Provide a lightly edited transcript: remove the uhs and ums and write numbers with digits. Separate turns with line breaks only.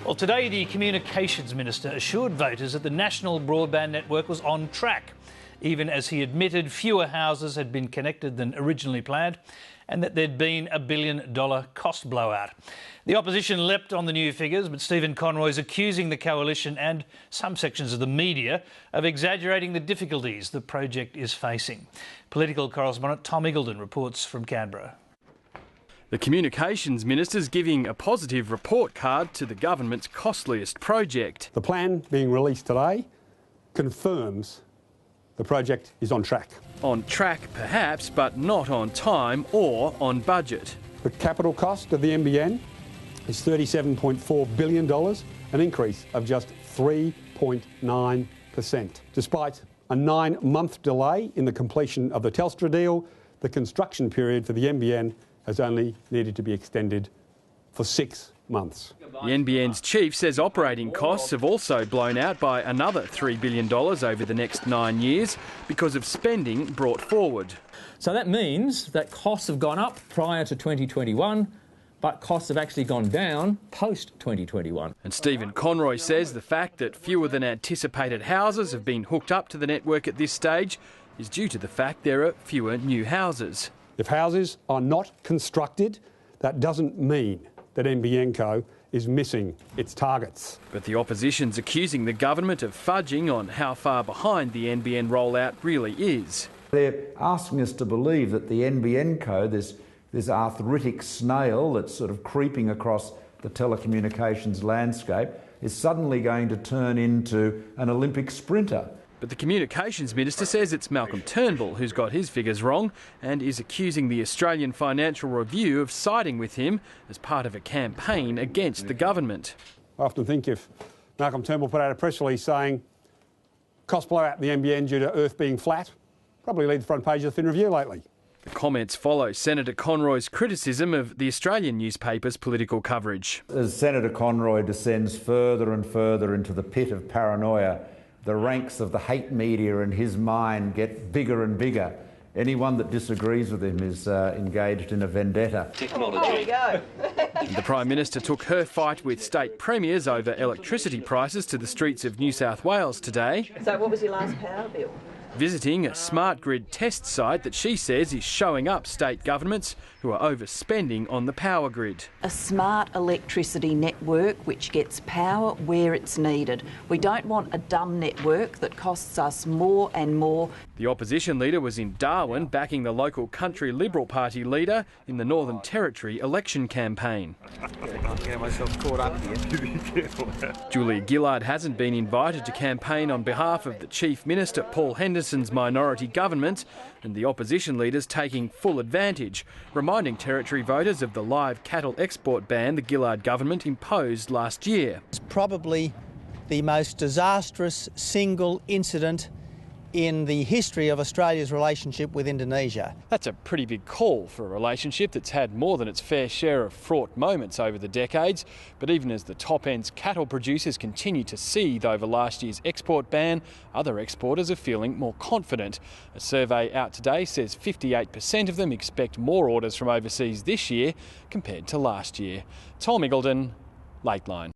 Well, today the Communications Minister assured voters that the National Broadband Network was on track, even as he admitted fewer houses had been connected than originally planned and that there'd been a $1 billion cost blowout. The opposition leapt on the new figures, but Stephen Conroy is accusing the coalition and some sections of the media of exaggerating the difficulties the project is facing. Political correspondent Tom Eagleton reports from Canberra.
The Communications Minister's giving a positive report card to the government's costliest project.
The plan being released today confirms the project is on track.
On track perhaps, but not on time or on budget.
The capital cost of the NBN is $37.4 billion, an increase of just 3.9%. Despite a 9-month delay in the completion of the Telstra deal, the construction period for the NBN has only needed to be extended for 6 months.
The NBN's chief says operating costs have also blown out by another $3 billion over the next 9 years because of spending brought forward.
So that means that costs have gone up prior to 2021, but costs have actually gone down post-2021.
And Stephen Conroy says the fact that fewer than anticipated houses have been hooked up to the network at this stage is due to the fact there are fewer new houses.
If houses are not constructed, that doesn't mean that NBN Co is missing its targets.
But the opposition's accusing the government of fudging on how far behind the NBN rollout really is.
They're asking us to believe that the NBN Co, this arthritic snail that's sort of creeping across the telecommunications landscape, is suddenly going to turn into an Olympic sprinter.
But the Communications Minister says it's Malcolm Turnbull who's got his figures wrong and is accusing the Australian Financial Review of siding with him as part of a campaign against the government.
I often think if Malcolm Turnbull put out a press release saying cost blowout in the NBN due to Earth being flat, probably lead the front page of the Fin Review lately.
The comments follow Senator Conroy's criticism of the Australian newspaper's political coverage.
As Senator Conroy descends further and further into the pit of paranoia, the ranks of the hate media in his mind get bigger and bigger. Anyone that disagrees with him is engaged in a vendetta.
Technology.
The Prime Minister took her fight with state premiers over electricity prices to the streets of New South Wales today.
So what was your last power bill?
Visiting a smart grid test site that she says is showing up state governments who are overspending on the power grid.
A smart electricity network which gets power where it's needed. We don't want a dumb network that costs us more and more.
The opposition leader was in Darwin backing the local country Liberal Party leader in the Northern Territory election campaign.
I'll get myself caught up here.
Julia Gillard hasn't been invited to campaign on behalf of the Chief Minister Paul Henderson's minority government, and the opposition leader's taking full advantage, reminding Territory voters of the live cattle export ban the Gillard government imposed last year.
It's probably the most disastrous single incident in the history of Australia's relationship with Indonesia.
That's a pretty big call for a relationship that's had more than its fair share of fraught moments over the decades. But even as the top-end cattle producers continue to seethe over last year's export ban, other exporters are feeling more confident. A survey out today says 58% of them expect more orders from overseas this year compared to last year. Tom Eagleton, Lateline.